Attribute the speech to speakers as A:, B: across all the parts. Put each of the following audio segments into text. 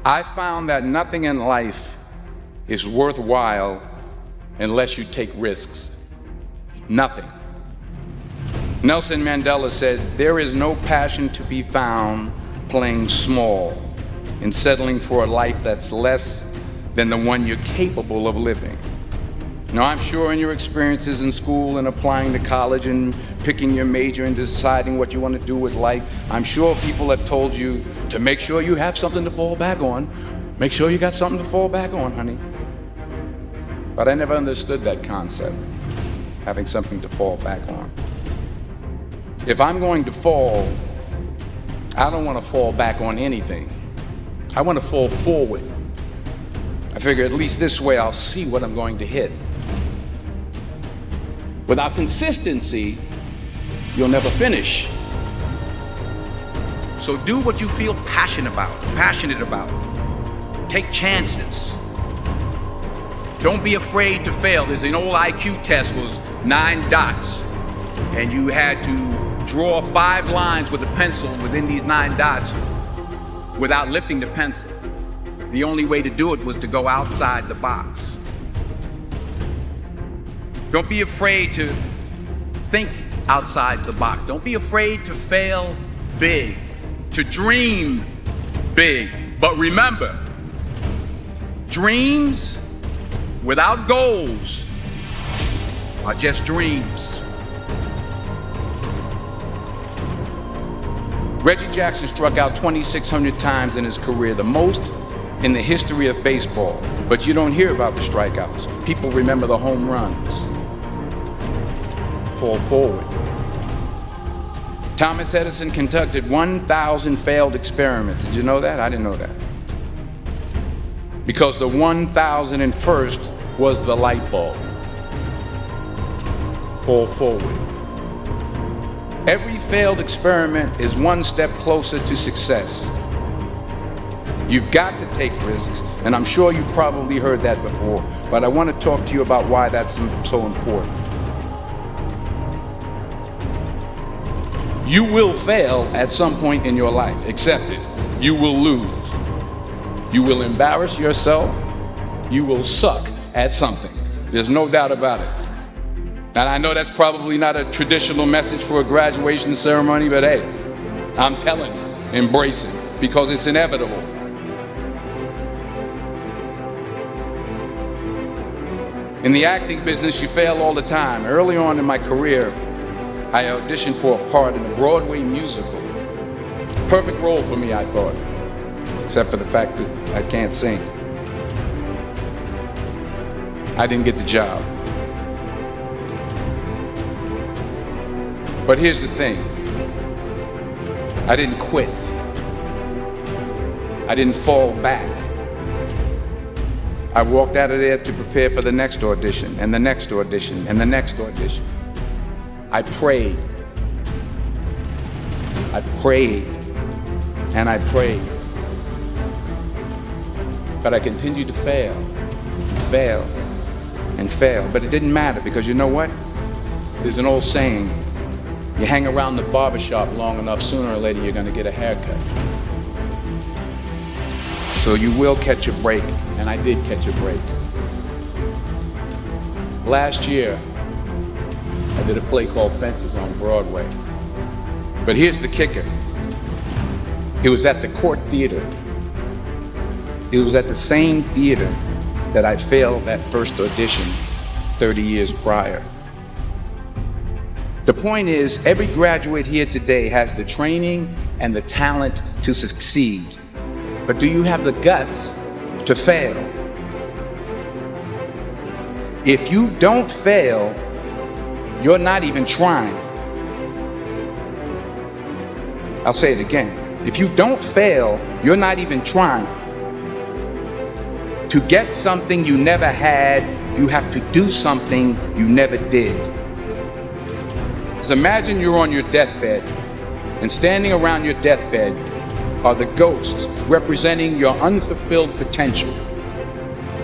A: I found that nothing in life is worthwhile unless you take risks. Nothing. Nelson Mandela said, "There is no passion to be found playing small and settling for a life that's less than the one you're capable of living." Now, I'm sure in your experiences in school and applying to college and picking your major and deciding what you want to do with life, I'm sure people have told you to make sure you have something to fall back on. Make sure you got something to fall back on, honey. But I never understood that concept, having something to fall back on. If I'm going to fall, I don't want to fall back on anything. I want to fall forward. I figure at least this way I'll see what I'm going to hit. Without consistency, you'll never finish. So do what you feel passionate about. Take chances. Don't be afraid to fail. There's an old IQ test, was 9 dots, and you had to draw 5 lines with a pencil within these 9 dots without lifting the pencil. The only way to do it was to go outside the box. Don't be afraid to think outside the box. Don't be afraid to fail big, to dream big. But remember, dreams without goals are just dreams. Reggie Jackson struck out 2,600 times in his career, the most in the history of baseball. But you don't hear about the strikeouts. People remember the home runs. Fall forward. Thomas Edison conducted 1,000 failed experiments. Did you know that? I didn't know that. Because the 1,001st was the light bulb. Fall forward. Every failed experiment is one step closer to success. You've got to take risks, and I'm sure you've probably heard that before, but I want to talk to you about why that's so important. You will fail at some point in your life. Accept it. You will lose. You will embarrass yourself. You will suck at something. There's no doubt about it. And I know that's probably not a traditional message for a graduation ceremony, but hey, I'm telling you, embrace it, because it's inevitable. In the acting business, you fail all the time. Early on in my career, I auditioned for a part in a Broadway musical. Perfect role for me, I thought, except for the fact that I can't sing. I didn't get the job. But here's the thing. I didn't quit. I didn't fall back. I walked out of there to prepare for the next audition, and the next audition, and the next audition. I prayed. I prayed. And I prayed. But I continued to fail, and fail. But it didn't matter, because you know what? There's an old saying, you hang around the barbershop long enough, sooner or later you're going to get a haircut. So you will catch a break, and I did catch a break. Last year, I did a play called Fences on Broadway. But here's the kicker. It was at the Court Theater. It was at the same theater that I failed that first audition 30 years prior. The point is, every graduate here today has the training and the talent to succeed. But do you have the guts to fail? If you don't fail, you're not even trying. I'll say it again. If you don't fail, you're not even trying. To get something you never had, you have to do something you never did. So imagine you're on your deathbed, and standing around your deathbed are the ghosts representing your unfulfilled potential.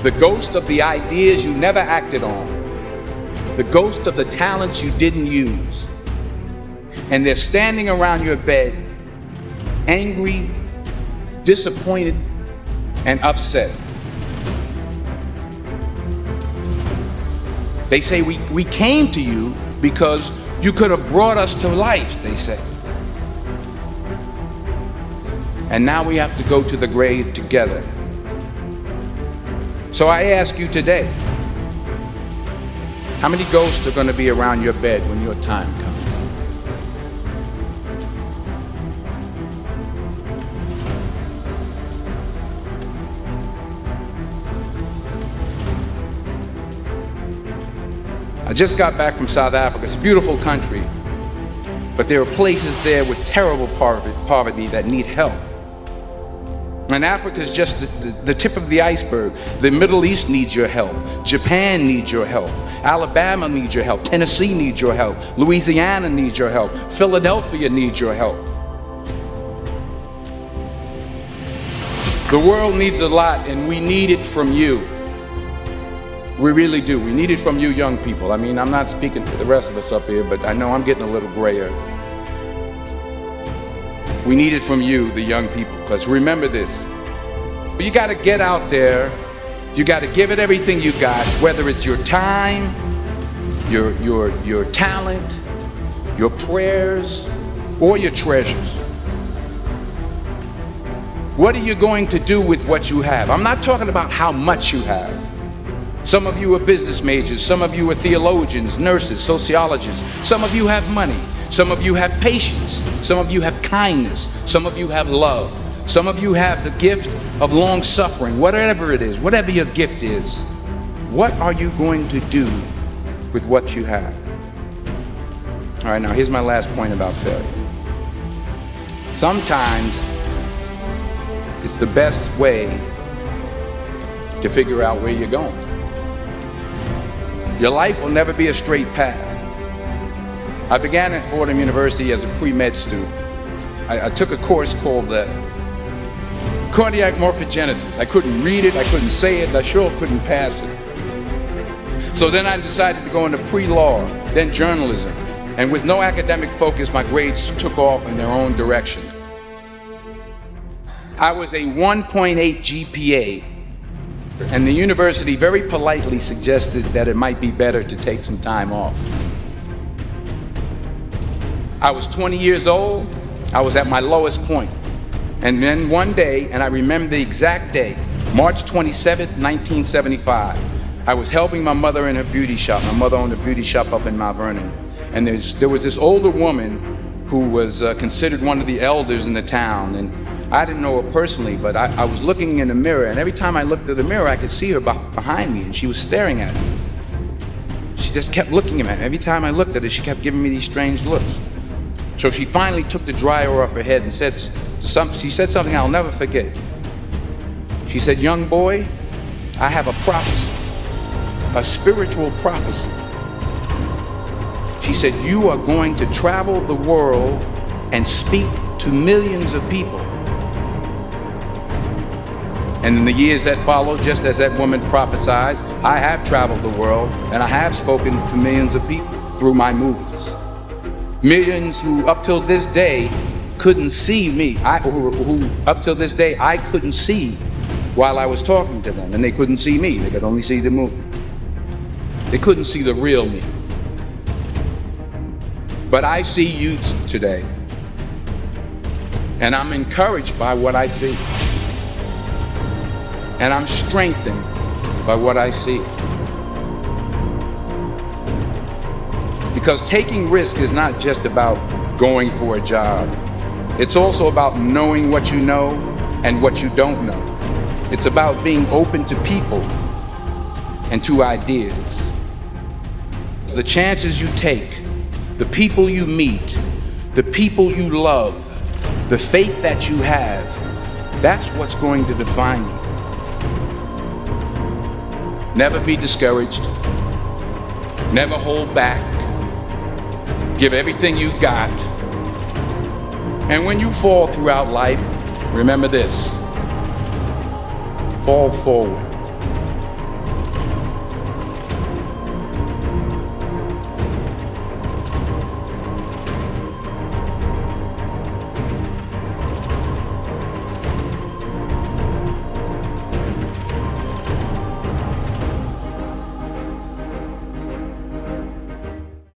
A: The ghost of the ideas you never acted on. The ghost of the talents you didn't use. And they're standing around your bed, angry, disappointed, and upset. They say we came to you because you could have brought us to life, they say. And now we have to go to the grave together. So I ask you today, how many ghosts are going to be around your bed when your time comes? I just got back from South Africa. It's a beautiful country, but there are places there with terrible poverty that need help. And Africa is just the tip of the iceberg. The Middle East needs your help. Japan needs your help. Alabama needs your help. Tennessee needs your help. Louisiana needs your help. Philadelphia needs your help. The world needs a lot, and we need it from you. We really do. We need it from you young people. I mean, I'm not speaking to the rest of us up here, but I know I'm getting a little grayer. We need it from you, the young people, because remember this. You got to get out there. You got to give it everything you got, whether it's your time, your talent, your prayers, or your treasures. What are you going to do with what you have? I'm not talking about how much you have. Some of you are business majors, some of you are theologians, nurses, sociologists. Some of you have money, some of you have patience, some of you have kindness, some of you have love, some of you have the gift of long suffering. Whatever it is, whatever your gift is, what are you going to do with what you have? All right, now here's my last point about failure. Sometimes it's the best way to figure out where you're going. Your life will never be a straight path. I began at Fordham University as a pre-med student. I took a course called cardiac morphogenesis. I couldn't read it, I couldn't say it, I sure couldn't pass it. So then I decided to go into pre-law, then journalism. And with no academic focus, my grades took off in their own direction. I was a 1.8 GPA. And the university very politely suggested that it might be better to take some time off. I was 20 years old. I was at my lowest point. And then one day, and I remember the exact day, March 27th, 1975, I was helping my mother in her beauty shop. My mother owned a beauty shop up in Mount Vernon. And there was this older woman who was considered one of the elders in the town. And I didn't know her personally, but I was looking in the mirror, and every time I looked at the mirror, I could see her behind me, and she was staring at me. She just kept looking at me. Every time I looked at her, she kept giving me these strange looks. So she finally took the dryer off her head and she said something I'll never forget. She said, "Young boy, I have a prophecy, a spiritual prophecy." She said, "You are going to travel the world and speak to millions of people." And in the years that followed, just as that woman prophesied, I have traveled the world and I have spoken to millions of people through my movies. Millions who up till this day couldn't see me, who up till this day I couldn't see while I was talking to them, and they couldn't see me, they could only see the movie. They couldn't see the real me. But I see you today, and I'm encouraged by what I see. And I'm strengthened by what I see. Because taking risk is not just about going for a job. It's also about knowing what you know and what you don't know. It's about being open to people and to ideas. The chances you take, the people you meet, the people you love, the faith that you have, that's what's going to define you. Never be discouraged. Never hold back. Give everything you got. And when you fall throughout life, remember this: fall forward.